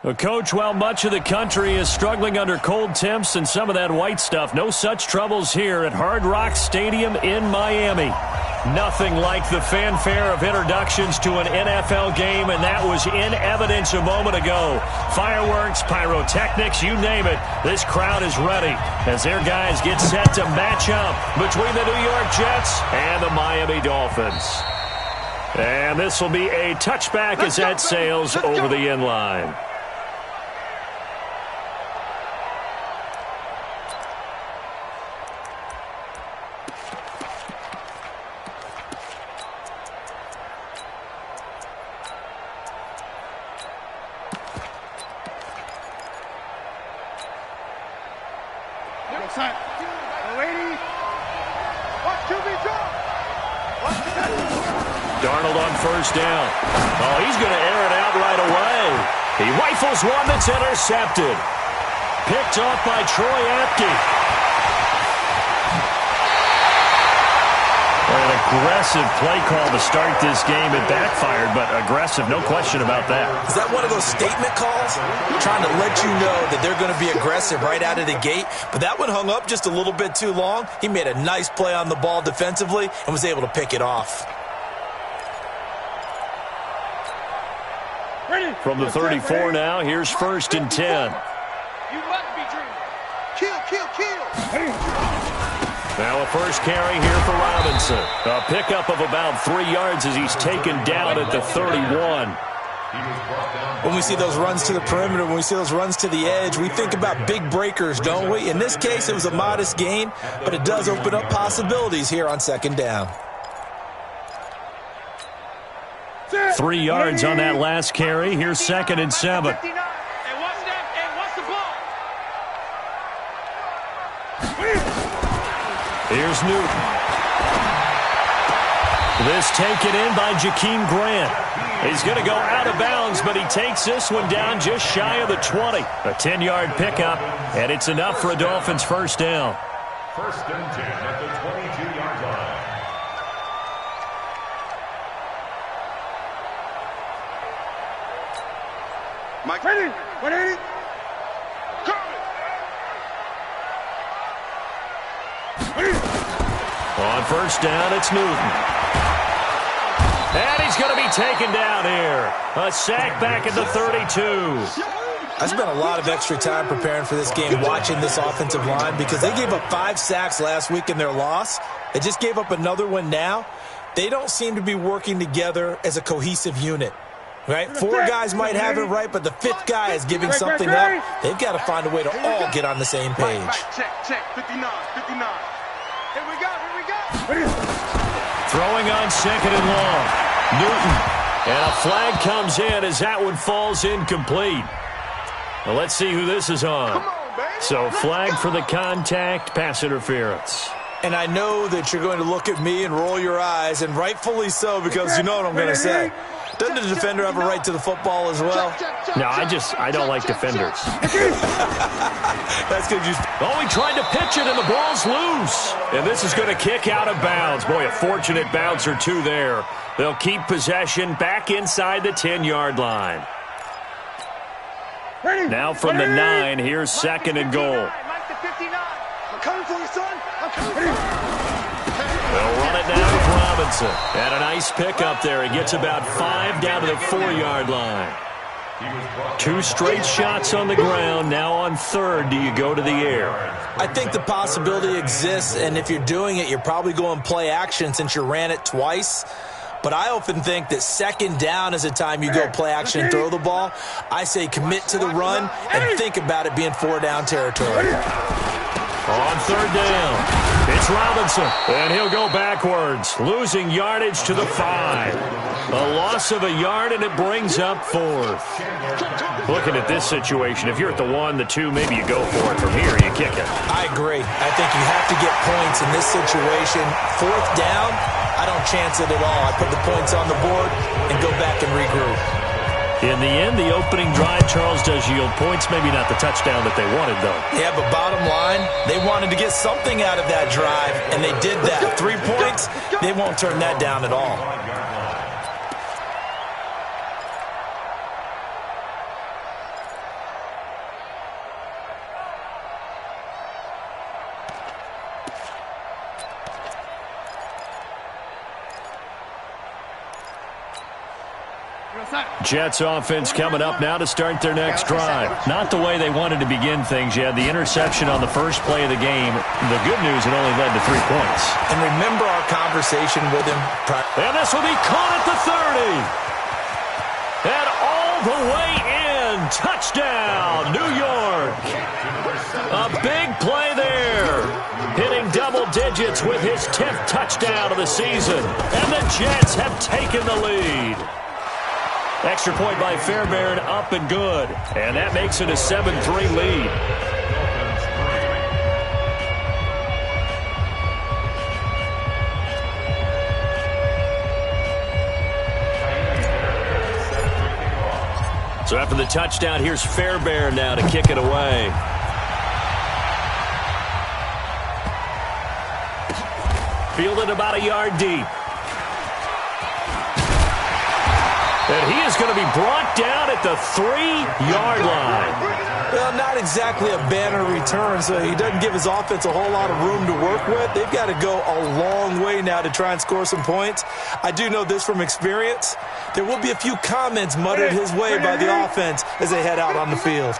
Well, Coach, while much of the country is struggling under cold temps and some of that white stuff, no such troubles here at Hard Rock Stadium in Miami. Nothing like the fanfare of introductions to an NFL game, and that was in evidence a moment ago. Fireworks, pyrotechnics, you name it. This crowd is ready as their guys get set to match up between the New York Jets and the Miami Dolphins. And this will be a touchback as that sails over the end line. Darnold on first down. Oh, he's going to air it out right away. He rifles one that's intercepted. Picked off by Troy Apke. An aggressive play call to start this game. It backfired, but aggressive, no question about that. Is that one of those statement calls? Trying to let you know that they're going to be aggressive right out of the gate, but that one hung up just a little bit too long. He made a nice play on the ball defensively and was able to pick it off. From the 34 now, here's 1st and 10. You must be dreaming. Kill. Now a first carry here for Robinson. A pickup of about 3 yards as he's taken down at the 31. When we see those runs to the perimeter, when we see those runs to the edge, we think about big breakers, don't we? In this case, it was a modest gain, but it does open up possibilities here on 2nd down. 3 yards on that last carry. Here's 2nd and 7. Here's Newton. This taken in by Jakeem Grant. He's going to go out of bounds, but he takes this one down just shy of the 20. A 10-yard pickup, and it's enough for a Dolphins first down. 1st and 10 at the 22-yard line. Mike, ready? 180. On first down, it's Newton. And he's going to be taken down here. A sack back at the 32. I spent a lot of extra time preparing for this game watching this offensive line because they gave up 5 sacks last week in their loss. They just gave up another one now. They don't seem to be working together as a cohesive unit. Right? 4 guys might have it right, but the 5th guy is giving something up. They've got to find a way to all get on the same page. Check. 59. Here we go. Throwing on 2nd and long. Newton. And a flag comes in as that one falls incomplete. Well, let's see who this is on. So flag for the contact, pass interference. And I know that you're going to look at me and roll your eyes, and rightfully so, because you know what I'm going to say. Doesn't the defender have a right to the football as well? No, I don't like defenders. That's good. Oh, he tried to pitch it, and the ball's loose. And this is going to kick out of bounds. Boy, a fortunate bounce or two there. They'll keep possession back inside the 10-yard line. Now from the 9, here's 2nd and goal. I'm coming for you, son. I'm coming for you. They'll run it down with Robinson. And a nice pickup there. He gets about 5 down to the 4-yard line. 2 straight shots on the ground. Now on 3rd, do you go to the air? I think the possibility exists, and if you're doing it, you're probably going play action since you ran it twice. But I often think that 2nd down is a time you go play action and throw the ball. I say commit to the run and think about it being 4-down territory. On 3rd down, it's Robinson, and he'll go backwards, losing yardage to the 5. A loss of a yard, and it brings up 4th. Looking at this situation, if you're at the 1, the 2, maybe you go for it. From here, you kick it. I agree. I think you have to get points in this situation. 4th down, I don't chance it at all. I put the points on the board and go back and regroup. In the end, the opening drive, Charles, does yield points. Maybe not the touchdown that they wanted, though. Yeah, but bottom line, they wanted to get something out of that drive, and they did that. 3 points, they won't turn that down at all. Jets offense coming up now to start their next drive. Not the way they wanted to begin things. You had the interception on the first play of the game. The good news, it only led to 3 points. And remember our conversation with him. And this will be caught at the 30. And all the way in. Touchdown, New York. A big play there. Hitting double digits with his 10th touchdown of the season. And the Jets have taken the lead. Extra point by Fairbairn, up and good. And that makes it a 7-3 lead. So after the touchdown, here's Fairbairn now to kick it away. Fielded about a yard deep. And he is going to be brought down at the 3-yard line. Well, not exactly a banner return, so he doesn't give his offense a whole lot of room to work with. They've got to go a long way now to try and score some points. I do know this from experience. There will be a few comments muttered his way by the offense as they head out on the field.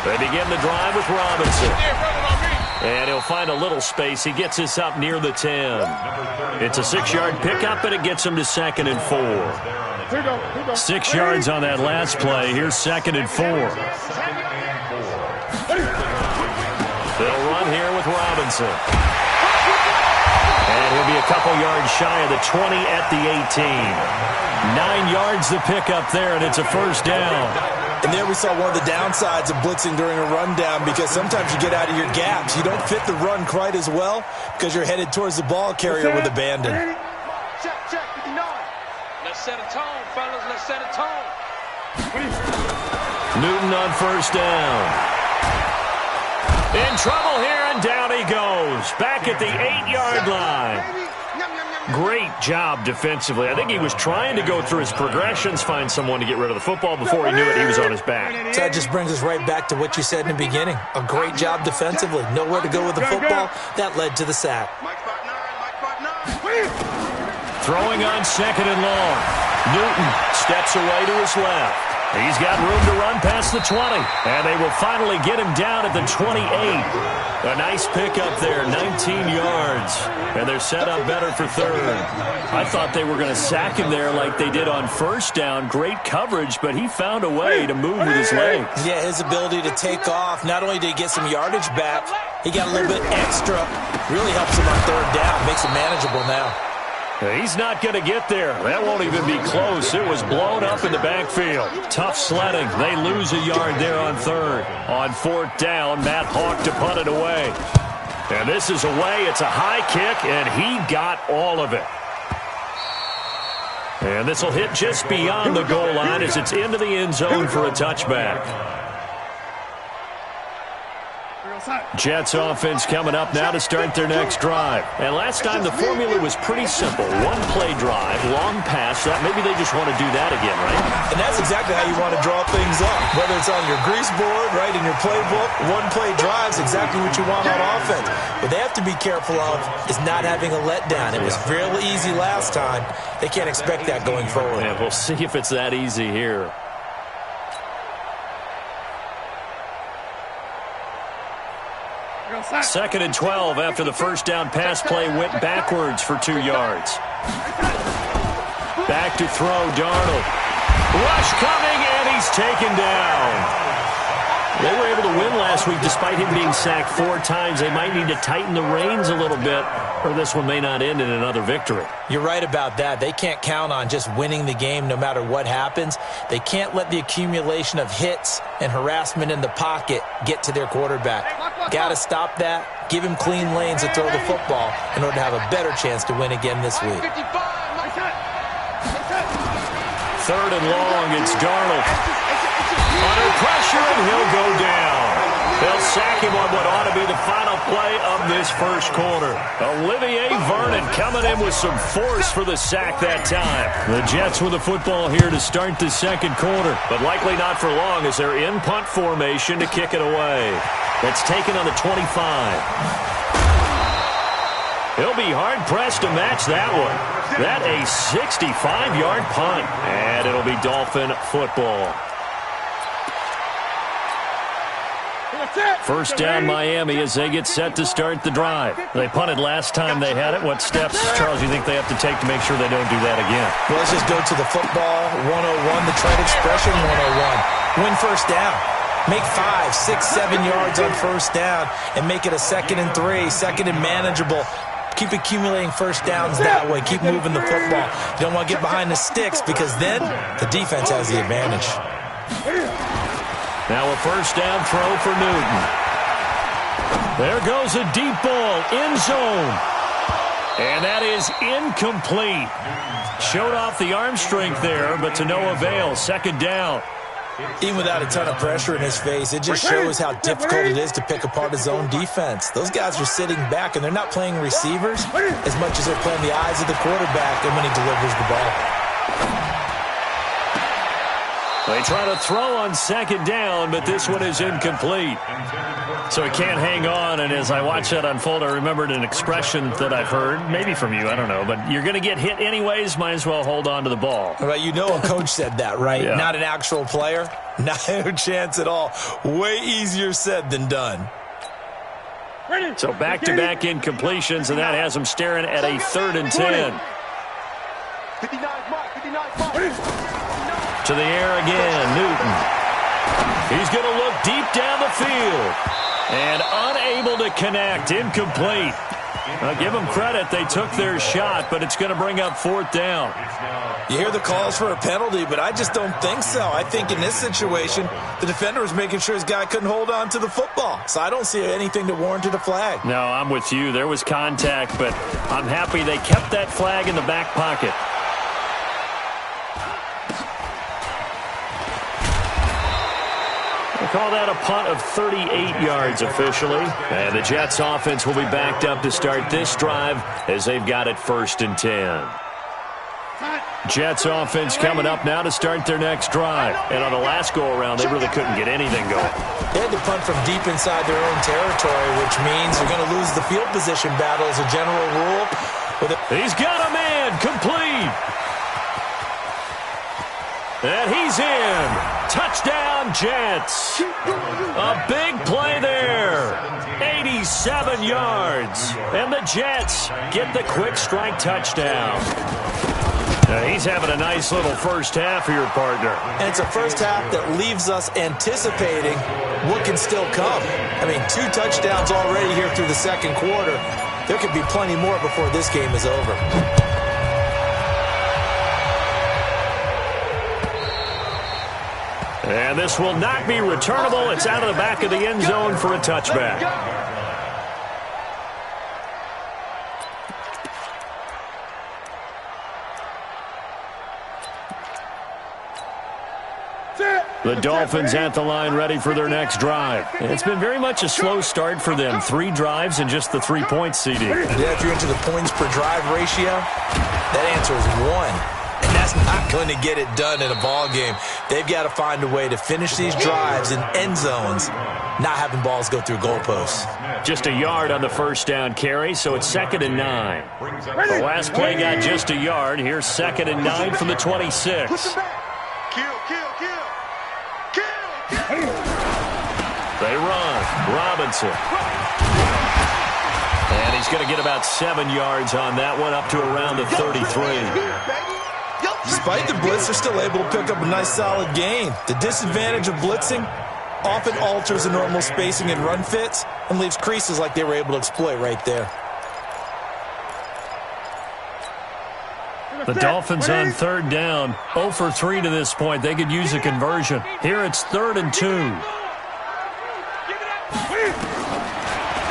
They begin the drive with Robinson. And he'll find a little space. He gets this up near the 10. It's a 6-yard pickup, and it gets him to 2nd and 4. 6 yards on that last play. Here's 2nd and 4. They'll run here with Robinson. And he'll be a couple yards shy of the 20 at the 18. 9 yards the pickup there, and it's a first down. And there we saw one of the downsides of blitzing during a rundown, because sometimes you get out of your gaps. You don't fit the run quite as well because you're headed towards the ball carrier with abandon. Check, 59. Let's set a tone, fellas. Let's set a tone. Newton on first down. In trouble here, and down he goes. Back at the 8-yard line. Great job defensively. I think he was trying to go through his progressions, find someone to get rid of the football. Before he knew it, he was on his back. So that just brings us right back to what you said in the beginning. A great job defensively. Nowhere to go with the football. That led to the sack. Throwing on 2nd and long. Newton steps away to his left. He's got room to run past the 20. And they will finally get him down at the 28. A nice pickup there, 19 yards. And they're set up better for 3rd. I thought they were going to sack him there like they did on first down. Great coverage, but he found a way to move with his legs. Yeah, his ability to take off. Not only did he get some yardage back, he got a little bit extra. Really helps him on 3rd down. Makes it manageable now. He's not going to get there. That won't even be close. It was blown up in the backfield. Tough sledding. They lose a yard there on 3rd. On 4th down, Matt Hawk to punt it away. And this is away. It's a high kick, and he got all of it. And this will hit just beyond the goal line as it's into the end zone for a touchback. Jets offense coming up now to start their next drive. And last time the formula was pretty simple. 1-play drive, long pass. That maybe they just want to do that again, right? And that's exactly how you want to draw things up. Whether it's on your grease board, right, in your playbook, 1-play drives exactly what you want on offense. What they have to be careful of is not having a letdown. It was real easy last time. They can't expect that going forward. Yeah, we'll see if it's that easy here. Second and 12 after the first down pass play went backwards for 2 yards. Back to throw, Darnold. Rush coming, and he's taken down. They were able to win last week despite him being sacked 4 times. They might need to tighten the reins a little bit, or this one may not end in another victory. You're right about that. They can't count on just winning the game no matter what happens. They can't let the accumulation of hits and harassment in the pocket get to their quarterback. Got to stop that, give him clean lanes to throw the football in order to have a better chance to win again this week. 3rd and long, it's Darnold. Under pressure, and he'll go down. They'll sack him on what ought to be the final play of this first quarter. Olivier Vernon coming in with some force for the sack that time. The Jets with the football here to start the second quarter, but likely not for long as they're in punt formation to kick it away. That's taken on the 25. He'll be hard-pressed to match that one. That a 65-yard punt. And it'll be Dolphin football. First down, Miami, as they get set to start the drive. They punted last time they had it. What steps, Charles, do you think they have to take to make sure they don't do that again? Well, let's just go to the football 101, the trade expression 101. Win first down. Make 5, 6, 7 yards on first down and make it a 2nd and 3, 2nd and manageable. Keep accumulating first downs that way. Keep moving the football. You don't want to get behind the sticks because then the defense has the advantage. Now a first down throw for Newton. There goes a deep ball, end zone. And that is incomplete. Showed off the arm strength there, but to no avail. 2nd down. Even without a ton of pressure in his face, it just shows how difficult it is to pick apart his own defense. Those guys are sitting back, and they're not playing receivers as much as they're playing the eyes of the quarterback and when he delivers the ball. They try to throw on 2nd down, but this one is incomplete. So he can't hang on, and as I watch that unfold, I remembered an expression that I've heard, maybe from you, I don't know, but you're going to get hit anyways, might as well hold on to the ball. Right, you know a coach said that, right? Yeah. Not an actual player? Not a chance at all. Way easier said than done. So back-to-back incompletions, and that has him staring at a 3rd and 10. 59. To the air again, Newton. He's going to look deep down the field. And unable to connect, incomplete. I'll give them credit, they took their shot, but it's going to bring up 4th down. You hear the calls for a penalty, but I just don't think so. I think in this situation, the defender was making sure his guy couldn't hold on to the football. So I don't see anything that warranted a flag. No, I'm with you. There was contact, but I'm happy they kept that flag in the back pocket. Call that a punt of 38 yards officially. And the Jets offense will be backed up to start this drive as they've got it 1st and 10. Jets offense coming up now to start their next drive. And on the last go-around, they really couldn't get anything going. They had to punt from deep inside their own territory, which means they're going to lose the field position battle as a general rule. He's got a man, complete. And he's in. Touchdown, Jets. A big play there. 87 yards. And the Jets get the quick strike touchdown. Now he's having a nice little first half here, partner. And it's a first half that leaves us anticipating what can still come. I mean, 2 touchdowns already here through the 2nd quarter. There could be plenty more before this game is over. And this will not be returnable. It's out of the back of the end zone for a touchback. The Dolphins at the line ready for their next drive. It's been very much a slow start for them. 3 drives and just the 3 points, CD. Yeah, if you're into the points per drive ratio, that answer is 1. And that's not going to get it done in a ball game. They've got to find a way to finish these drives in end zones, not having balls go through goalposts. Just a yard on the first down carry, so it's 2nd and 9. The last play got just a yard. Here's 2nd and 9 from the 26. They run. Robinson. And he's going to get about 7 yards on that one, up to around the 33. Despite the blitz, they're still able to pick up a nice solid gain. The disadvantage of blitzing often alters the normal spacing and run fits and leaves creases like they were able to exploit right there. The Dolphins on 3rd down, 0 for 3 to this point. They could use a conversion. Here it's 3rd and 2.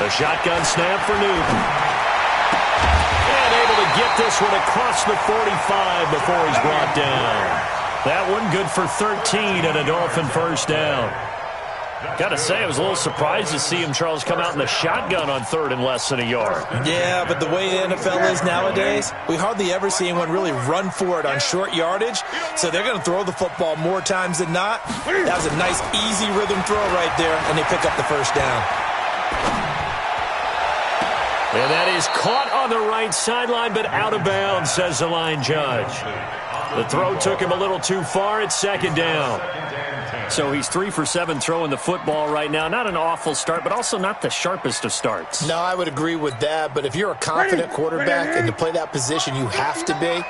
The shotgun snap for Newton. And able to get this one across the 45 before he's brought down. That one good for 13 and a Dolphin first down. Got to say, I was a little surprised to see him, Charles, come out in the shotgun on 3rd and less than a yard. Yeah, but the way the NFL is nowadays, we hardly ever see anyone really run for it on short yardage. So they're going to throw the football more times than not. That was a nice, easy rhythm throw right there, and they pick up the first down. And that is caught on the right sideline, but out of bounds, says the line judge. The throw took him a little too far. It's second down. So he's 3 for 7 throwing the football right now. Not an awful start, but also not the sharpest of starts. No, I would agree with that. But if you're a confident quarterback and to play that position, you have to be.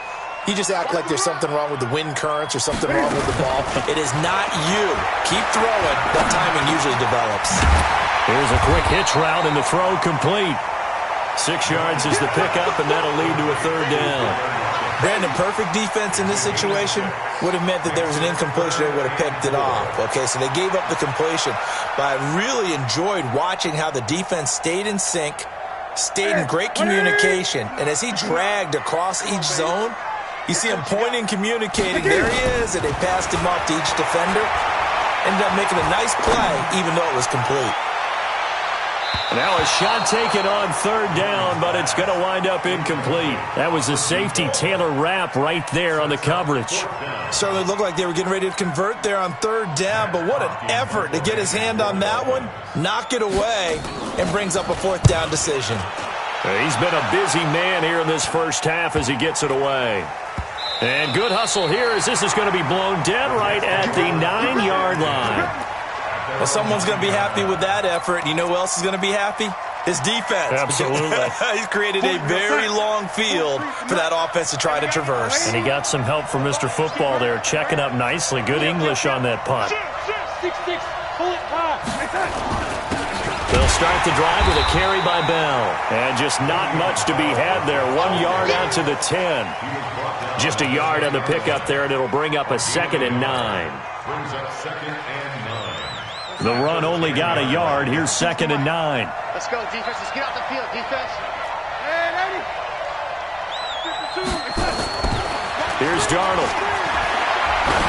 You just act like there's something wrong with the wind currents or something wrong with the ball. It is not you. Keep throwing. That timing usually develops. Here's a quick hitch route, and the throw complete. 6 yards is the pickup, and that'll lead to a third down. Brandon, perfect defense in this situation would have meant that there was an incompletion. They would have picked it off. Okay, so they gave up the completion. But I really enjoyed watching how the defense stayed in sync, stayed in great communication. And as he dragged across each zone, you see him pointing, communicating. There he is, and they passed him off to each defender. Ended up making a nice play, even though it was complete. Now a shot taken on third down, but it's going to wind up incomplete. That was the safety Taylor Rapp right there on the coverage. Certainly looked like they were getting ready to convert there on third down, but what an effort to get his hand on that one, knock it away, and brings up a fourth down decision. He's been a busy man here in this first half as he gets it away. And good hustle here as this is going to be blown dead right at the 9-yard line. Well, someone's going to be happy with that effort. You know who else is going to be happy? His defense. Absolutely. He's created a very long field for that offense to try to traverse. And he got some help from Mr. Football there, checking up nicely. Good English on that punt. They'll start the drive with a carry by Bell. And just not much to be had there. 1 yard out to the 10. Just a yard on the pickup there, and it'll bring up a 2nd and 9. Brings up 2nd and 9. The run only got a yard. Here's 2nd and 9. Let's go, defense. Let's get off the field, defense. Here's Darnold.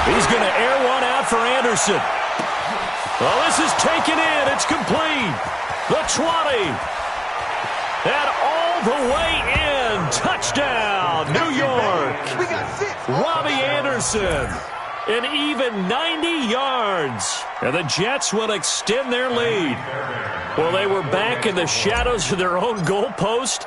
He's going to air one out for Anderson. Well, this is taken in. It's complete. The 20. And all the way in. Touchdown, New York. Robbie Anderson. An even 90 yards. And the Jets will extend their lead. Well, they were back in the shadows of their own goalpost,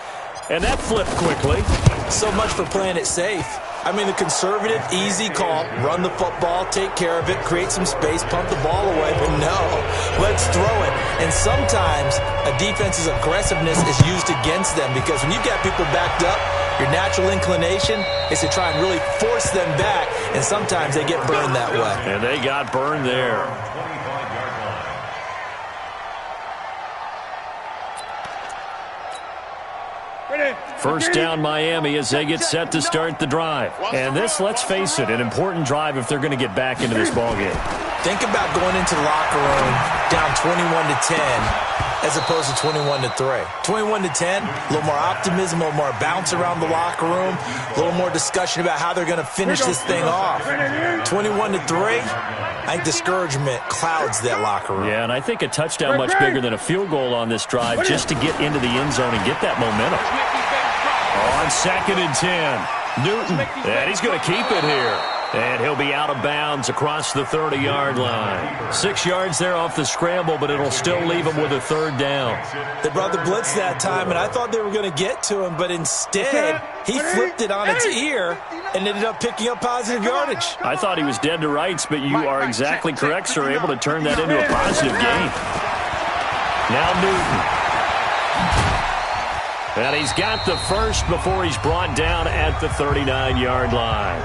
and that flipped quickly. So much for playing it safe. I mean, the conservative, easy call, run the football, take care of it, create some space, pump the ball away. But no, let's throw it. And sometimes a defense's aggressiveness is used against them because when you've got people backed up, your natural inclination is to try and really force them back, and sometimes they get burned that way. And they got burned there. First down Miami as they get set to start the drive. And this, let's face it, an important drive if they're going to get back into this ballgame. Think about going into the locker room down 21-10 as opposed to 21-3. 21-10, a little more optimism, a little more bounce around the locker room, a little more discussion about how they're going to finish this thing off. 21-3, I think discouragement clouds that locker room. Yeah, and I think a touchdown much bigger than a field goal on this drive just to get into the end zone and get that momentum. On 2nd and 10, Newton, and he's going to keep it here. And he'll be out of bounds across the 30-yard line. 6 yards there off the scramble, but it'll still leave him with a third down. They brought the blitz that time, and I thought they were going to get to him, but instead he flipped it on its ear and ended up picking up positive yardage. I thought he was dead to rights, but you are exactly correct, sir, able to turn that into a positive gain. Now Newton. And he's got the first before he's brought down at the 39-yard line.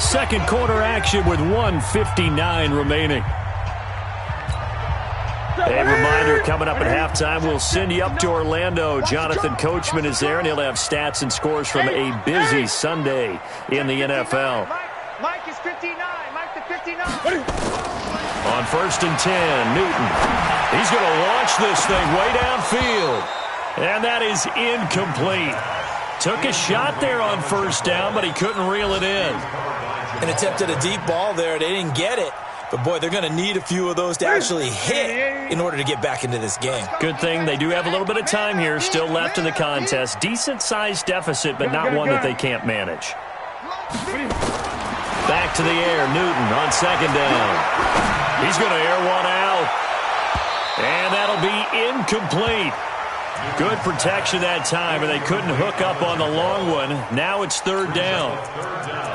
Second quarter action with 1:59 remaining. A reminder, coming up at halftime, we'll send you up to Orlando. Jonathan Coachman is there, and he'll have stats and scores from a busy Sunday in the NFL. Mike is 59. Mike the 59. On 1st and 10, Newton. He's going to launch this thing way downfield. And that is incomplete. Took a shot there on first down, but he couldn't reel it in. And attempted a deep ball there. They didn't get it. But, boy, they're going to need a few of those to actually hit in order to get back into this game. Good thing they do have a little bit of time here still left in the contest. Decent-sized deficit, but not one that they can't manage. Back to the air, Newton on 2nd down. He's going to air one out. And that'll be incomplete. Good protection that time, and they couldn't hook up on the long one. Now it's third down.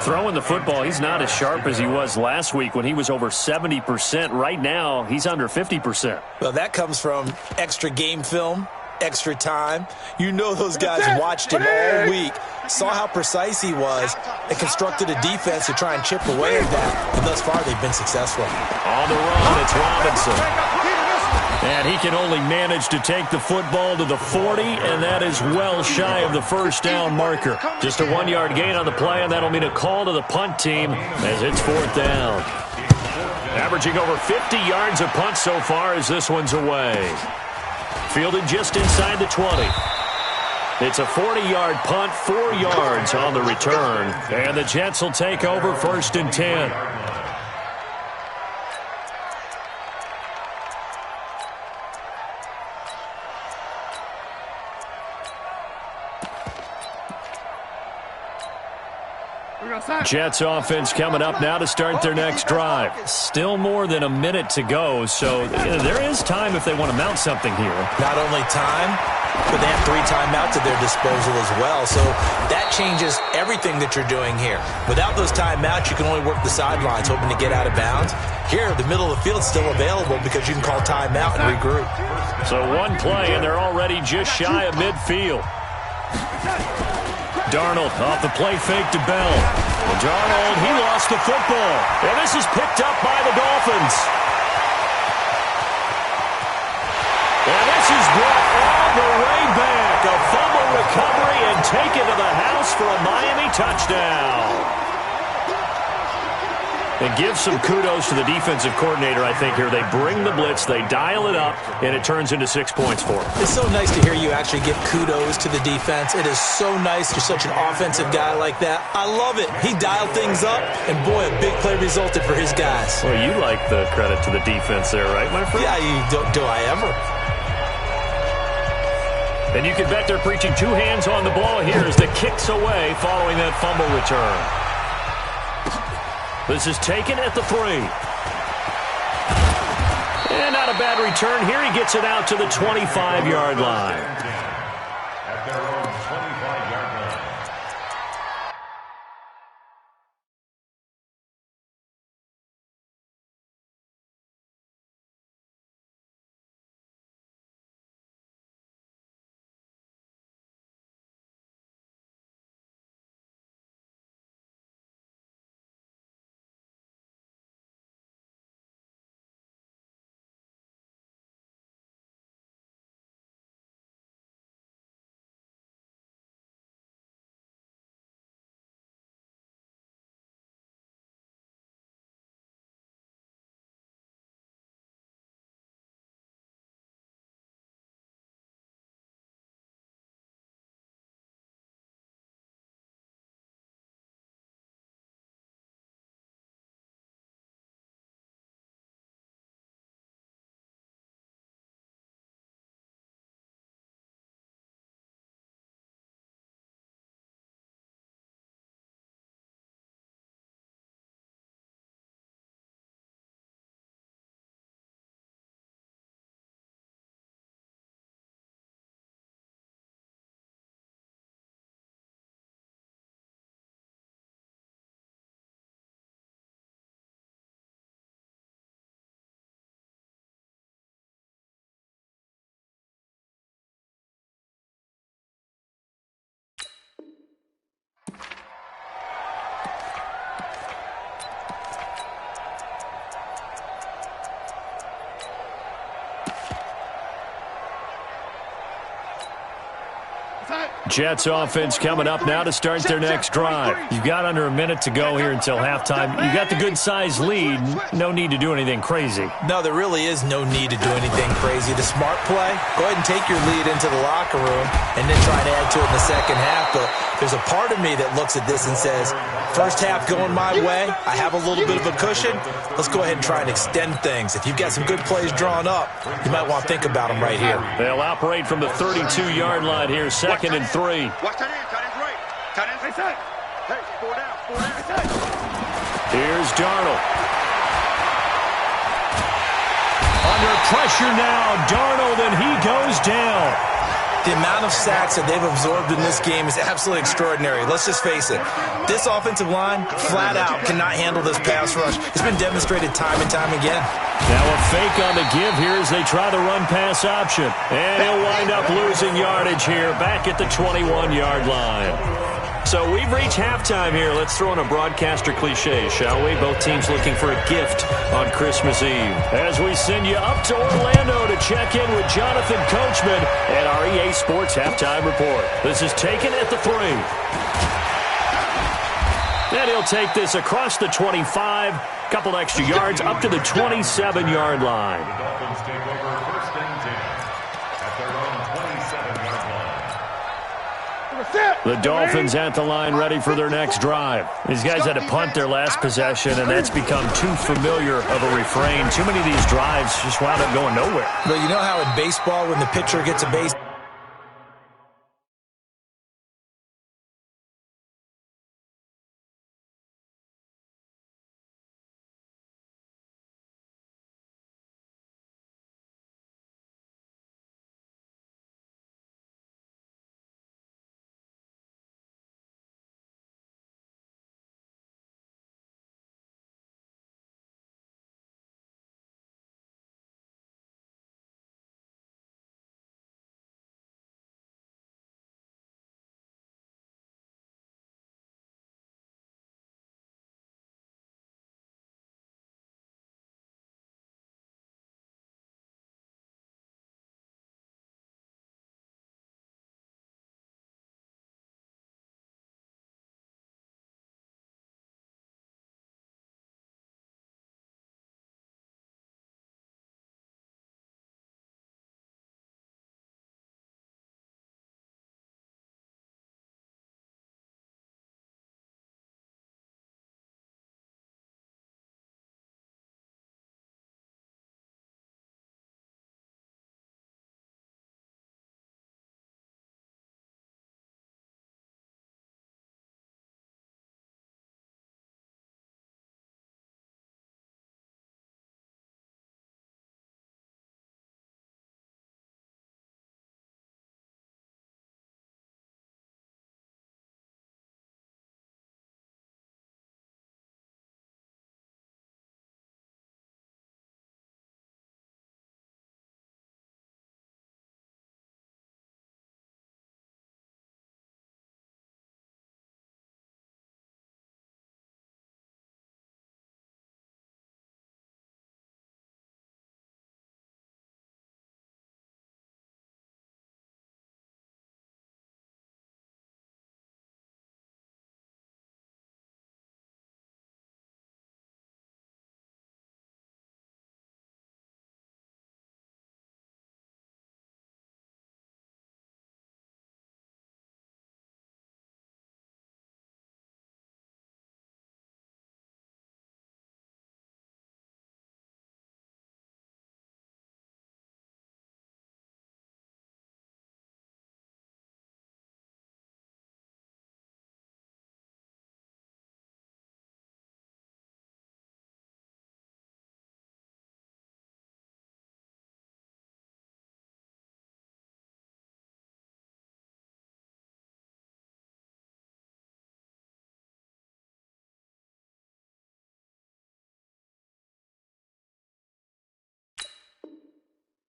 Throwing the football, he's not as sharp as he was last week when he was over 70%. Right now, he's under 50%. Well, that comes from extra game film, extra time. You know those guys watched him all week, saw how precise he was, and constructed a defense to try and chip away at that. And thus far, they've been successful. On the run, it's Robinson. And he can only manage to take the football to the 40, and that is well shy of the first down marker. Just a 1-yard gain on the play, and that'll mean a call to the punt team as it's fourth down. Averaging over 50 yards a punt so far as this one's away. Fielded just inside the 20. It's a 40-yard punt, 4 yards on the return. And the Jets will take over first and 10. Jets offense coming up now to start their next drive. Still more than a minute to go, so there is time if they want to mount something here. Not only time, but they have 3 timeouts at their disposal as well, so that changes everything that you're doing here. Without those timeouts, you can only work the sidelines, hoping to get out of bounds. Here, the middle of the field is still available because you can call timeout and regroup. So one play, and they're already just shy of midfield. Darnold off the play fake to Bell. And Darnold, he lost the football. And this is picked up by the Dolphins. And this is brought all the way back. A fumble recovery and taken to the house for a Miami touchdown. And give some kudos to the defensive coordinator, I think, here. They bring the blitz, they dial it up, and it turns into 6 points for them. It's so nice to hear you actually give kudos to the defense. It is so nice. You're such an offensive guy like that. I love it. He dialed things up, and boy, a big play resulted for his guys. Well, you like the credit to the defense there, right, my friend? Yeah, do I ever? And you can bet they're preaching 2 hands on the ball here as the kick's away following that fumble return. This is taken at the 3. And not a bad return here. He gets it out to the 25-yard line. At their own 25-yard line. Jets offense coming up now to start their next drive. You've got under a minute to go here until halftime. You got the good-sized lead. No need to do anything crazy. No, there really is no need to do anything crazy. The smart play, go ahead and take your lead into the locker room and then try and add to it in the second half. But there's a part of me that looks at this and says, first half going my way, I have a little bit of a cushion. Let's go ahead and try and extend things. If you've got some good plays drawn up, you might want to think about them right here. They'll operate from the 32-yard line here, second and 3. Watch that in, tight end's right. Tight end's right. Hey, 4 down. Here's Darnold. Under pressure now, Darnold, and he goes down. The amount of sacks that they've absorbed in this game is absolutely extraordinary. Let's just face it. This offensive line, flat out, cannot handle this pass rush. It's been demonstrated time and time again. Now a fake on the give here as they try the run-pass option. And he'll wind up losing yardage here back at the 21-yard line. So we've reached halftime here. Let's throw in a broadcaster cliche, shall we? Both teams looking for a gift on Christmas Eve. As we send you up to Orlando to check in with Jonathan Coachman at our EA Sports Halftime Report. This is taken at the 3. And he'll take this across the 25, couple extra yards up to the 27-yard line. The Dolphins take over first and 10 at their own 27-yard line. The Dolphins at the line ready for their next drive. These guys had to punt their last possession, and that's become too familiar of a refrain. Too many of these drives just wound up going nowhere. But you know how in baseball when the pitcher gets a base...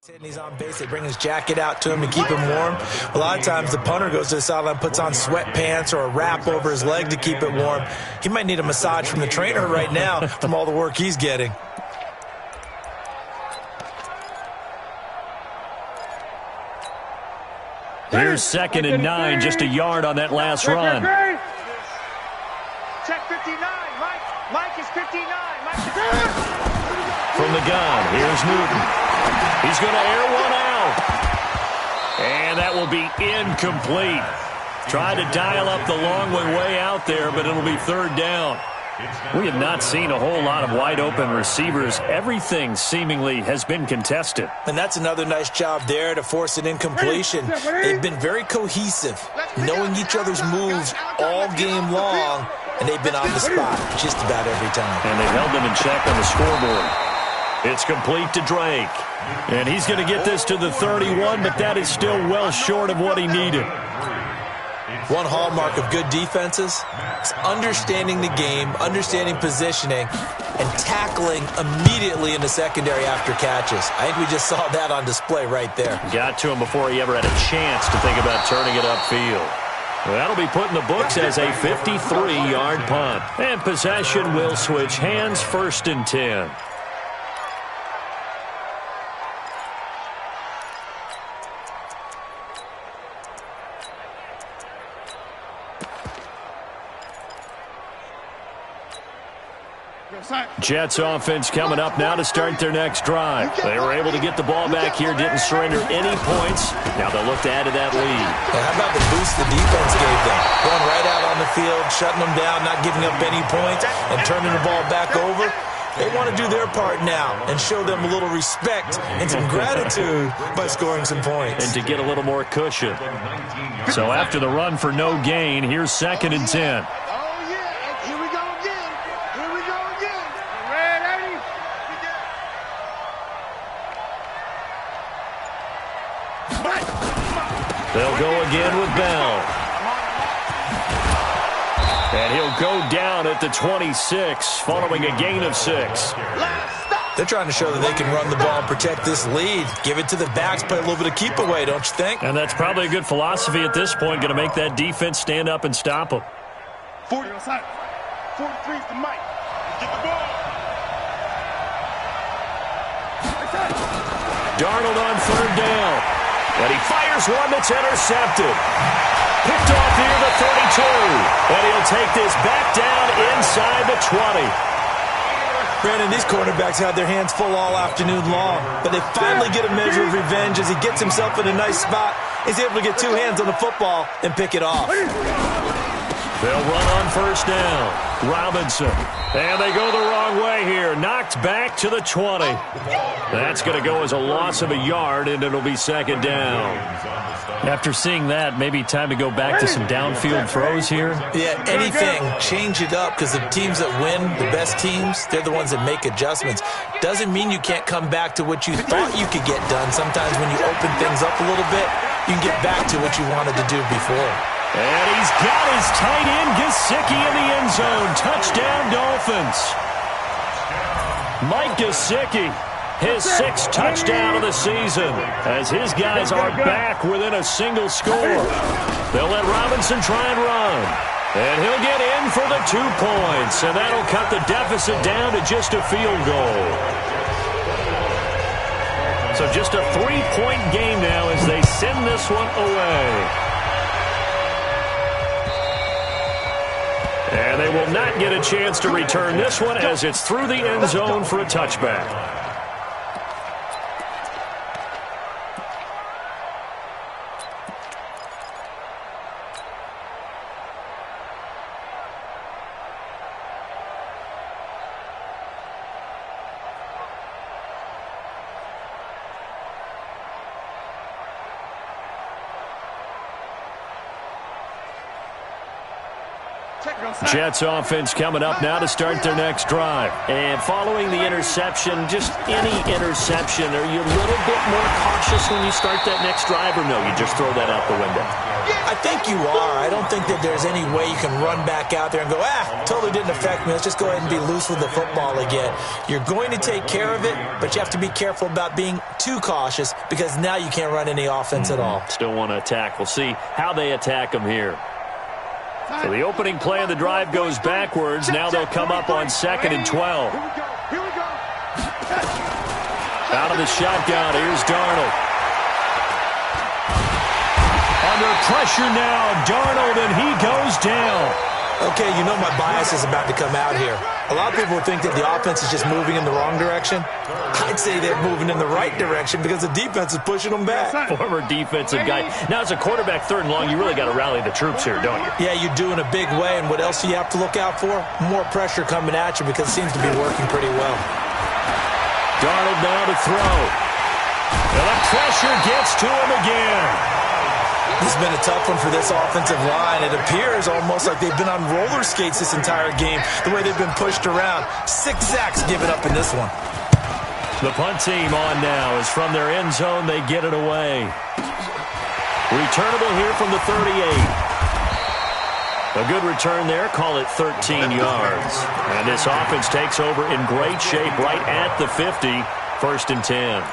And he's on base. They bring his jacket out to him to keep him warm. A lot of times the punter goes to the sideline, puts on sweatpants or a wrap over his leg to keep it warm. He might need a massage from the trainer right now from all the work he's getting. Here's 2nd and 9, just a yard on that last run. Check 59. Mike is 59. From the gun, here's Newton. He's going to air one out. And that will be incomplete. Tried to dial up the long way out there, but it'll be 3rd down. We have not seen a whole lot of wide-open receivers. Everything seemingly has been contested. And that's another nice job there to force an incompletion. They've been very cohesive, knowing each other's moves all game long, and they've been on the spot just about every time. And they held them in check on the scoreboard. It's complete to Drake. And he's going to get this to the 31, but that is still well short of what he needed. One hallmark of good defenses is understanding the game, understanding positioning, and tackling immediately in the secondary after catches. I think we just saw that on display right there. Got to him before he ever had a chance to think about turning it upfield. That'll be put in the books as a 53-yard punt. And possession will switch hands, 1st and 10. Jets offense coming up now to start their next drive. They were able to get the ball back here, didn't surrender any points. Now they'll look to add to that lead. And how about the boost the defense gave them? Going right out on the field, shutting them down, not giving up any points, and turning the ball back over. They want to do their part now and show them a little respect and some gratitude by scoring some points. And to get a little more cushion. So after the run for no gain, here's 2nd and 10. They'll go again with Bell. And he'll go down at the 26 following a gain of 6. They're trying to show that they can run the ball and protect this lead. Give it to the backs, play a little bit of keep away, don't you think? And that's probably a good philosophy at this point, going to make that defense stand up and stop them. 43 is the mic. Get the ball. Darnold on 3rd down. And he fires one that's intercepted. Picked off near the 32. And he'll take this back down inside the 20. Brandon, these cornerbacks had their hands full all afternoon long, but they finally get a measure of revenge as he gets himself in a nice spot. He's able to get 2 hands on the football and pick it off. They'll run on 1st down. Robinson. And they go the wrong way here. Knocked back to the 20. That's going to go as a loss of a yard, and it'll be 2nd down. After seeing that, maybe time to go back to some downfield throws here. Yeah, anything. Change it up, because the teams that win, the best teams, they're the ones that make adjustments. Doesn't mean you can't come back to what you thought you could get done. Sometimes when you open things up a little bit, you can get back to what you wanted to do before. And he's got his tight end, Gesicki, in the end zone. Touchdown, Dolphins. Mike Gesicki, his 6th touchdown of the season, as his guys are back within a single score. They'll let Robinson try and run. And he'll get in for the 2 points, and that'll cut the deficit down to just a field goal. So just a 3-point game now as they send this one away. And they will not get a chance to return this one as it's through the end zone for a touchback. Jets offense coming up now to start their next drive. And following the interception, just any interception, are you a little bit more cautious when you start that next drive, or no, you just throw that out the window? I think you are. I don't think that there's any way you can run back out there and go, totally didn't affect me. Let's just go ahead and be loose with the football again. You're going to take care of it, but you have to be careful about being too cautious because now you can't run any offense at all. Still want to attack. We'll see how they attack them here. So the opening play of the drive goes backwards. Now they'll come up on 2nd and 12. Out of the shotgun, here's Darnold. Under pressure now, Darnold, and he goes down. Okay, you know my bias is about to come out here. A lot of people think that the offense is just moving in the wrong direction. I'd say they're moving in the right direction because the defense is pushing them back. Former defensive guy. Now, as a quarterback 3rd and long, you really got to rally the troops here, don't you? Yeah, you do in a big way. And what else do you have to look out for? More pressure coming at you because it seems to be working pretty well. Darnold now to throw. And the pressure gets to him again. This has been a tough one for this offensive line. It appears almost like they've been on roller skates this entire game, the way they've been pushed around. 6 sacks given up in this one. The punt team on now as from their end zone they get it away. Returnable here from the 38. A good return there, call it 13 yards. And this offense takes over in great shape right at the 50, 1st and 10.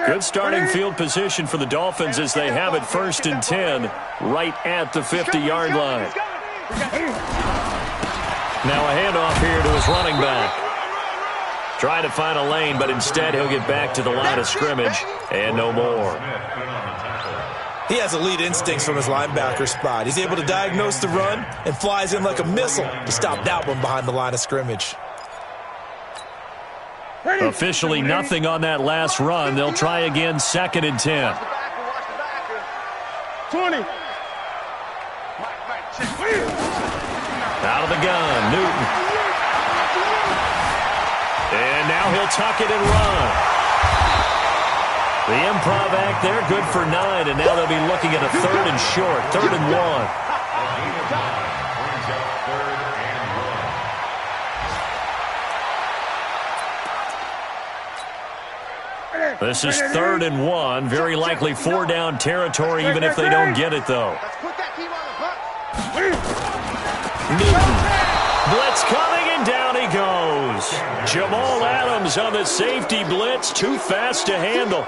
Good starting field position for the Dolphins as they have it 1st and 10 right at the 50-yard line. Now a handoff here to his running back. Trying to find a lane, but instead he'll get back to the line of scrimmage and no more. He has elite instincts from his linebacker spot. He's able to diagnose the run and flies in like a missile to stop that one behind the line of scrimmage. Officially nothing on that last run. They'll try again 2nd and 10. 20. Out of the gun, Newton. And now he'll tuck it and run. The improv act there, good for 9, and now they'll be looking at a 3rd and short, 3rd and 1. This is 3rd and 1. Very likely 4-down territory, even if they don't get it, though. Newton. Blitz coming, and down he goes. Jamal Adams on the safety blitz. Too fast to handle.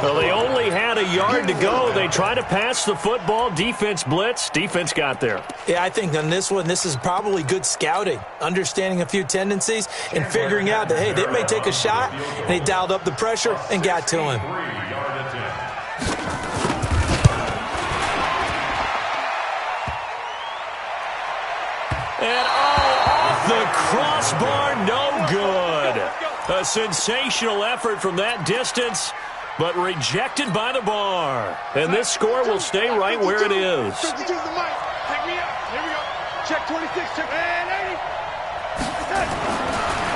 Well, they only had a yard to go. They tried to pass the football. Defense blitz. Defense got there. Yeah, I think on this one, this is probably good scouting, understanding a few tendencies and figuring out that, hey, they may take a shot, and they dialed up the pressure and got to him. And off the crossbar, no good. A sensational effort from that distance, but rejected by the bar. And this score will stay right where it is. Take me up. Here we go. Check 26. Check. And 80.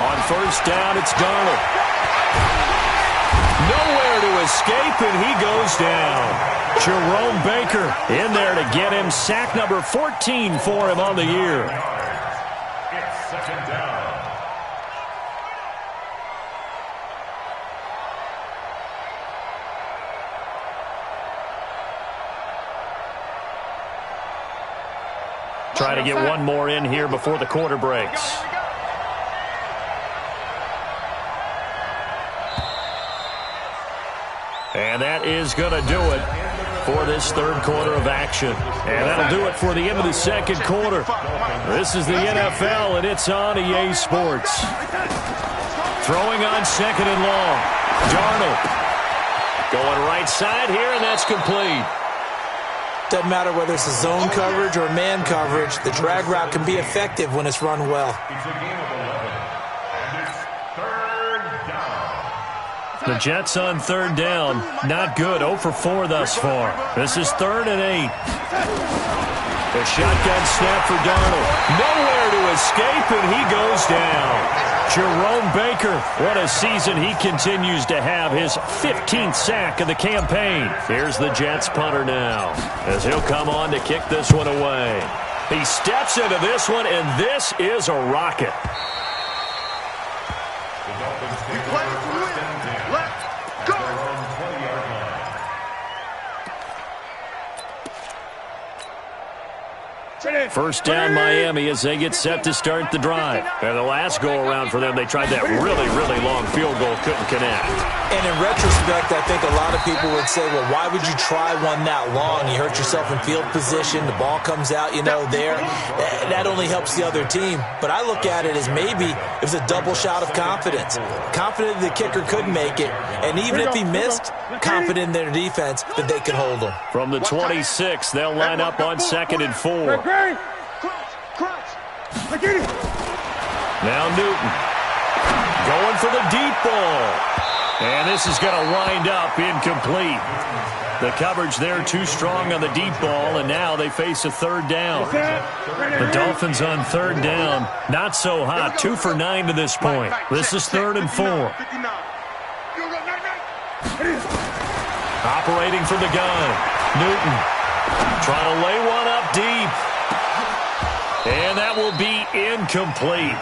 On 1st down, it's Darnold. Nowhere to escape, and he goes down. Jerome Baker in there to get him sack number 14 for him on the year. It's 2nd down. Try to get one more in here before the quarter breaks. And that is going to do it for this 3rd quarter of action. And that'll do it for the end of the 2nd quarter. This is the NFL, and it's on EA Sports. Throwing on 2nd and long. Darnold going right side here, and that's complete. Doesn't matter whether it's a zone coverage or man coverage, the drag route can be effective when it's run well. It's a game of 11. And it's 3rd down. The Jets on 3rd down. Not good. 0 for 4 thus far. This is 3rd and 8. The shotgun snap for Darnold. Nowhere to escape, and he goes down. Jerome Baker, what a season he continues to have. His 15th sack of the campaign. Here's the Jets punter now, as he'll come on to kick this one away. He steps into this one, and this is a rocket. The Dolphins take over 1st and 10. Let's go. Their own 20-yard line. First down Miami as they get set to start the drive. And the last go-around for them, they tried that really, really long field goal, couldn't connect. And in retrospect, I think a lot of people would say, well, why would you try one that long? You hurt yourself in field position. The ball comes out, there. That only helps the other team. But I look at it as maybe it was a double shot of confidence. Confident the kicker could make it. And even if he missed, confident in their defense that they could hold him. From the 26, they'll line up on 2nd and 4. Now Newton going for the deep ball. And this is going to wind up incomplete. The coverage there too strong on the deep ball, and now they face a 3rd down. The Dolphins on 3rd down, not so hot. 2 for 9 to this point. This is 3rd and 4. Operating from the gun. Newton trying to lay one up deep. And that will be incomplete.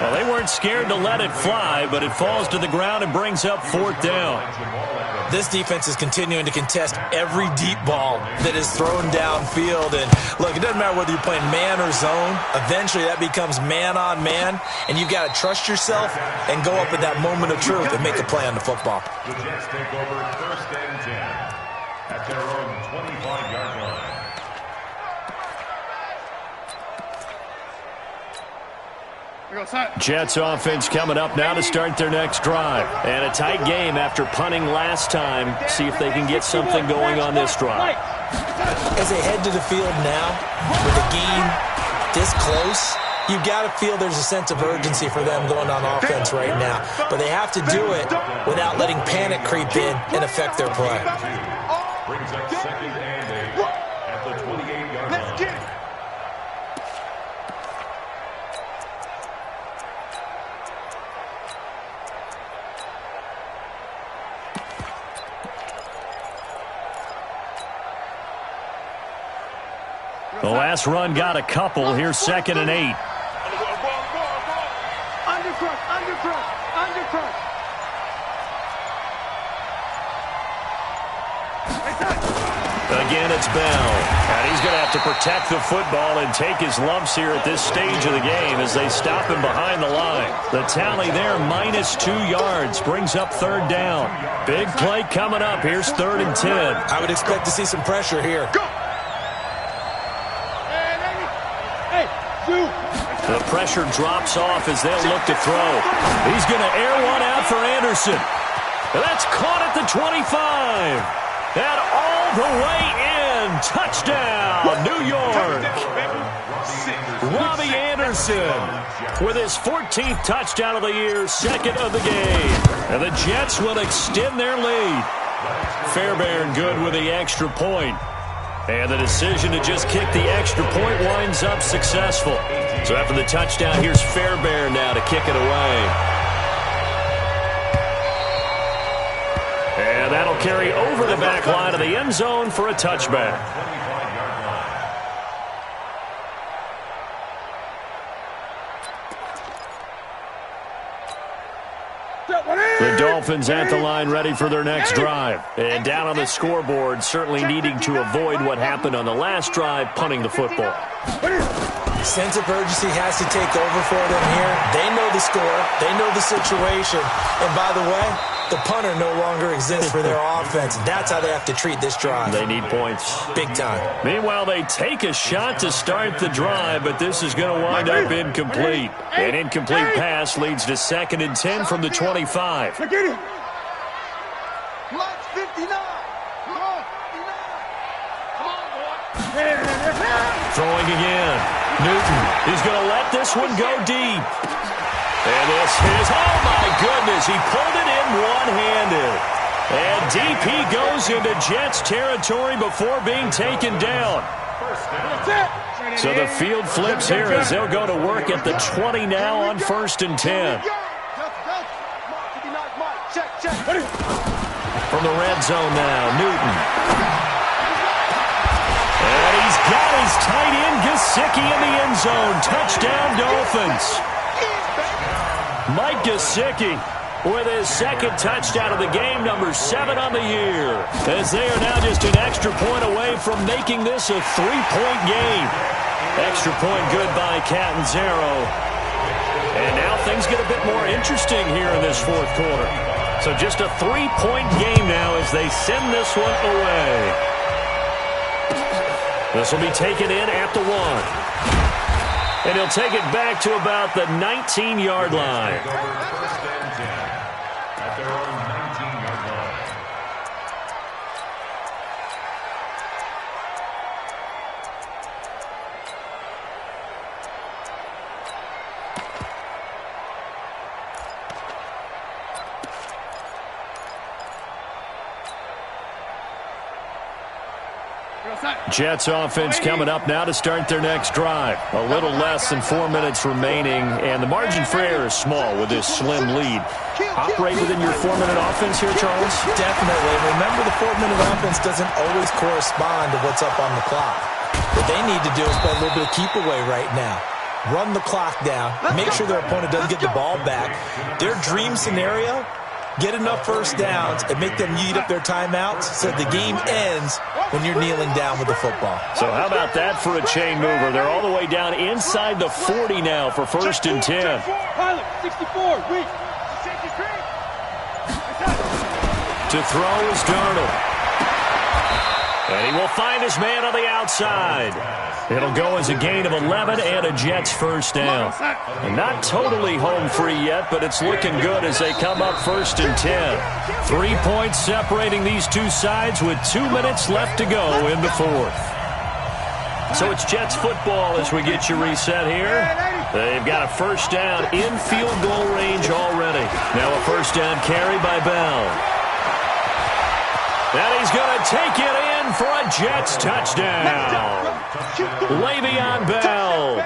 Well, they weren't scared to let it fly, but it falls to the ground and brings up 4th down. This defense is continuing to contest every deep ball that is thrown downfield. And, look, it doesn't matter whether you're playing man or zone. Eventually, that becomes man-on-man, and you've got to trust yourself and go up at that moment of truth and make a play on the football. The Jets take over 1st and 10 at their own 25-yard line. Jets offense coming up now to start their next drive. And a tight game after punting last time. See if they can get something going on this drive. As they head to the field now, with the game this close, you've got to feel there's a sense of urgency for them going on offense right now. But they have to do it without letting panic creep in and affect their play. Brings up 2nd and 8 at the 28-yard line. The last run got a couple. Here's 2nd and 8. Again, it's Bell. And he's going to have to protect the football and take his lumps here at this stage of the game as they stop him behind the line. The tally there, -2 yards, brings up 3rd down. Big play coming up. Here's 3rd and 10. I would expect to see some pressure here. The pressure drops off as they'll look to throw. He's going to air one out for Anderson. That's caught at the 25. And all the way in. Touchdown, New York. Robbie Anderson with his 14th touchdown of the year, 2nd of the game. And the Jets will extend their lead. Fairbairn good with the extra point. And the decision to just kick the extra point winds up successful. So after the touchdown, here's Fairbairn now to kick it away. And that'll carry over the back line of the end zone for a touchback. The Dolphins at the line ready for their next drive. And down on the scoreboard, certainly needing to avoid what happened on the last drive, punting the football. Sense of urgency has to take over for them here. They know the score. They know the situation. And by the way, the punter no longer exists for their offense. That's how they have to treat this drive. They need points. Big time. Meanwhile, they take a shot to start the drive, but this is going to wind up incomplete. An incomplete pass leads to 2nd and 10 from the 25. Look at it. 59. Throwing again. Newton, he's going to let this one go deep. And this is, oh my goodness, he pulled it in one-handed. And deep he goes into Jets territory before being taken down. So the field flips here as they'll go to work at the 20 now on 1st and 10. From the red zone now, Newton. And he's got his tight end, Gesicki, in the end zone. Touchdown, Dolphins. Mike Gesicki with his 2nd touchdown of the game, number 7 on the year. As they are now just an extra point away from making this a 3-point game. Extra point good by Catanzaro. And now things get a bit more interesting here in this 4th quarter. So just a 3-point game now as they send this one away. This will be taken in at the 1. And he'll take it back to about the 19-yard line. 1st and 10 at their own 19-yard line. Jets offense coming up now to start their next drive. A little less than 4 minutes remaining, and the margin for error is small with this slim lead. operate within your 4-minute offense here, Charles? Definitely. Remember, the 4-minute offense doesn't always correspond to what's up on the clock. What they need to do is play a little bit of keep away right now. Run the clock down. Make sure their opponent doesn't get the ball back. Their dream scenario, get enough first downs and make them eat up their timeouts so the game ends when you're kneeling down with the football. So how about that for a chain mover? They're all the way down inside the 40 now for 1st and 10. 64, weak. To throw is Darnold. And he will find his man on the outside. It'll go as a gain of 11 and a Jets first down. And not totally home free yet, but it's looking good as they come up 1st and 10. 3 points separating these two sides with 2 minutes left to go in the 4th. So it's Jets football as we get you reset here. They've got a first down in field goal range already. Now a first down carry by Bell. And he's going to take it in for a Jets touchdown. Le'Veon Bell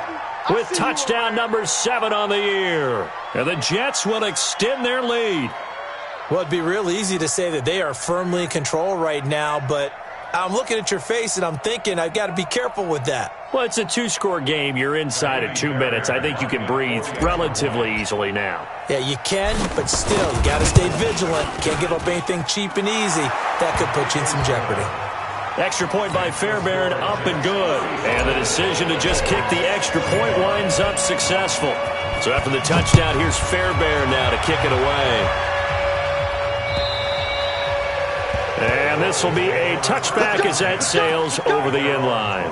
with touchdown number 7 on the year. And the Jets will extend their lead. Well, it'd be real easy to say that they are firmly in control right now, but I'm looking at your face and I'm thinking I've got to be careful with that. Well, it's a 2-score game. You're inside at 2 minutes. I think you can breathe relatively easily now. Yeah, you can, but still, you got to stay vigilant. Can't give up anything cheap and easy. That could put you in some jeopardy. Extra point by Fairbairn, up and good. And the decision to just kick the extra point winds up successful. So after the touchdown, here's Fairbairn now to kick it away. And this will be a touchback as that sails over the end line.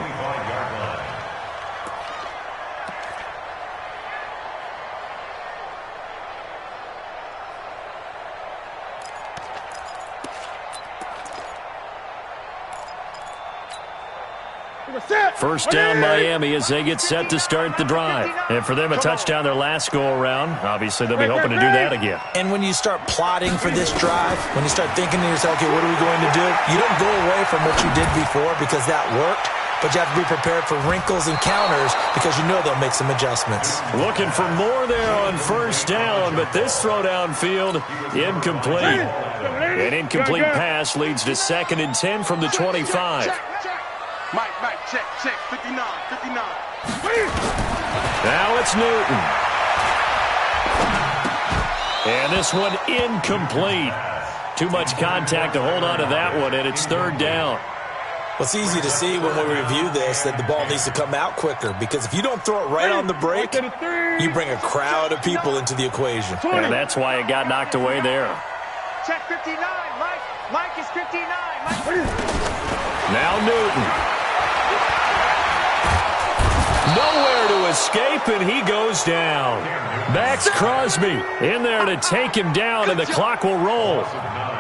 First down Miami as they get set to start the drive. And for them, a touchdown their last go-around. Obviously, they'll be hoping to do that again. And when you start plotting for this drive, when you start thinking to yourself, okay, what are we going to do? You don't go away from what you did before because that worked. But you have to be prepared for wrinkles and counters because you know they'll make some adjustments. Looking for more there on first down, but this throw downfield, incomplete. An incomplete pass leads to 2nd and 10 from the 25. Mike, check, 59. Now it's Newton. And this one incomplete. Too much contact to hold on to that one, and it's 3rd down. Well, it's easy to see when we review this that the ball needs to come out quicker because if you don't throw it right on the break, you bring a crowd of people into the equation. And that's why it got knocked away there. Check 59, Mike is 59. Now Newton. Nowhere to escape, and he goes down. Max Crosby in there to take him down, and the clock will roll.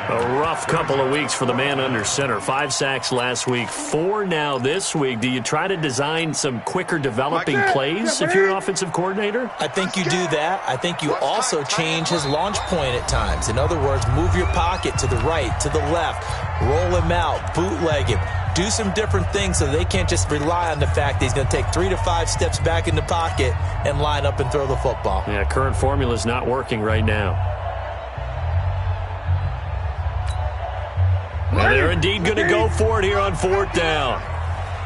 A rough couple of weeks for the man under center. 5 sacks last week, 4 now this week. Do you try to design some quicker developing plays if you're an offensive coordinator? I think you do that. I think you also change his launch point at times. In other words, move your pocket to the right, to the left, roll him out, bootleg him. Do some different things so they can't just rely on the fact that he's going to take 3 to 5 steps back in the pocket and line up and throw the football. Yeah, current formula is not working right now. And they're indeed going to go for it here on 4th down.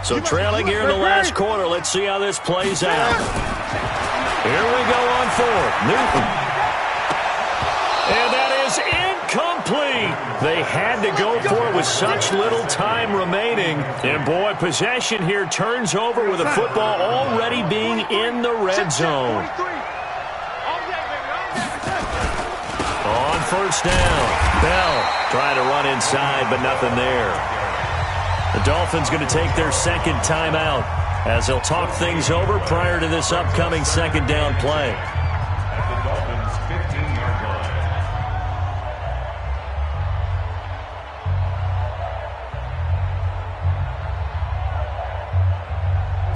So trailing here in the last quarter, let's see how this plays out. Here we go on 4th. Newton. And that is incomplete. They had to go for it with such little time remaining. And, boy, possession here turns over with the football already being in the red zone. On 1st down, Bell trying to run inside, but nothing there. The Dolphins going to take their 2nd timeout as they'll talk things over prior to this upcoming 2nd down play. At the Dolphins' 15-yard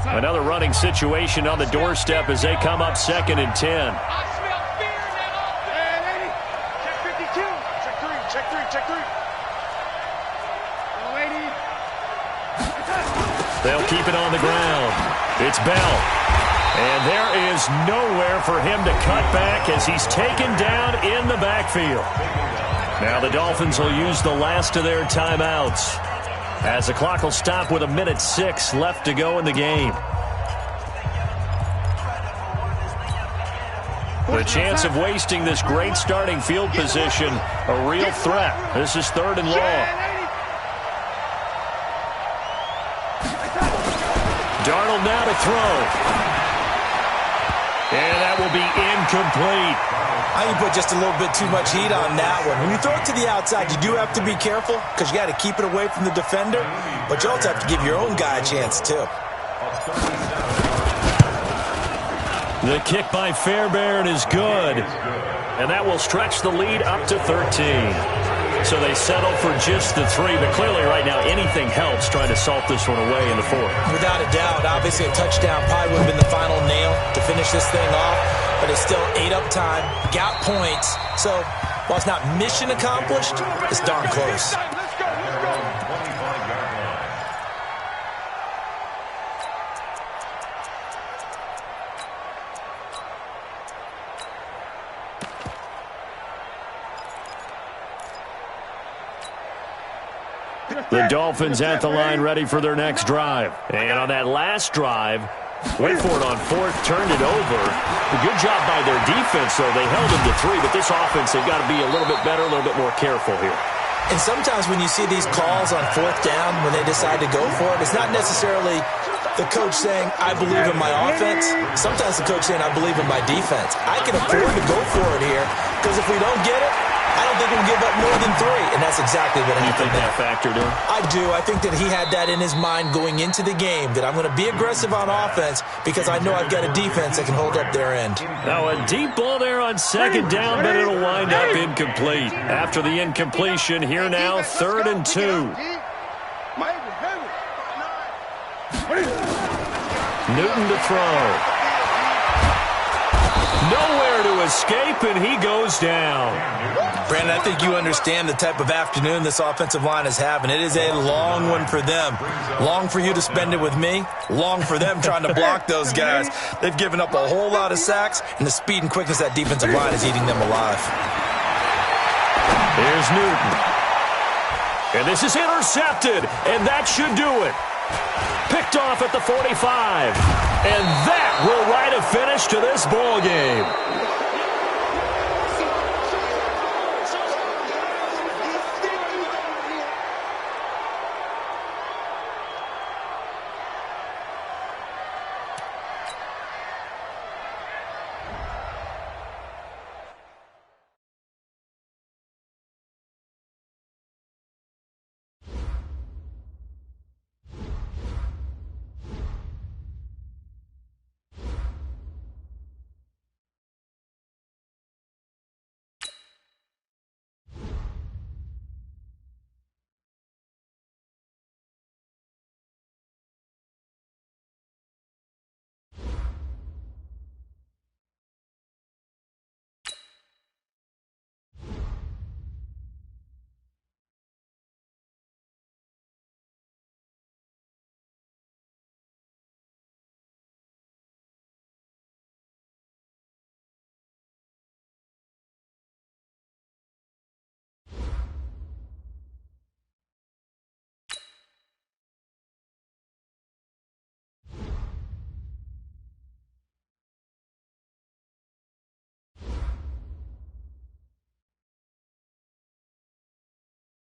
line. Another running situation on the doorstep as they come up 2nd and 10. They'll keep it on the ground. It's Bell. And there is nowhere for him to cut back as he's taken down in the backfield. Now the Dolphins will use the last of their timeouts as the clock will stop with 1:06 left to go in the game. The chance of wasting this great starting field position, a real threat. This is 3rd and long. Darnold now to throw. And that will be incomplete. I think you put just a little bit too much heat on that one. When you throw it to the outside, you do have to be careful because you got to keep it away from the defender. But you also have to give your own guy a chance, too. The kick by Fairbairn is good. And that will stretch the lead up to 13. So they settle for just the 3. But clearly right now, anything helps trying to salt this one away in the 4th. Without a doubt, obviously a touchdown probably would have been the final nail to finish this thing off. But it's still 8 up time, got points. So while it's not mission accomplished, it's darn close. The Dolphins at the line ready for their next drive. And on that last drive, went for it on 4th, turned it over. A good job by their defense, though. They held him to 3, but this offense, they've got to be a little bit better, a little bit more careful here. And sometimes when you see these calls on 4th down, when they decide to go for it, it's not necessarily the coach saying, I believe in my offense. Sometimes the coach saying, I believe in my defense. I can afford to go for it here because if we don't get it, I don't think we'll give up more than 3, and that's exactly what happened. You think that factored in? I do. I think that he had that in his mind going into the game, that I'm going to be aggressive on offense because I know I've got a defense that can hold up their end. Now a deep ball there on 2nd down, but it'll wind up incomplete. After the incompletion, here now, 3rd and 2. Newton to throw. Nowhere to escape, and he goes down. Brandon, I think you understand the type of afternoon this offensive line is having. It is a long one for them. Long for you to spend it with me. Long for them trying to block those guys. They've given up a whole lot of sacks, and the speed and quickness of that defensive line is eating them alive. Here's Newton. And this is intercepted, and that should do it. Picked off at the 45. And that will write a finish to this ball game.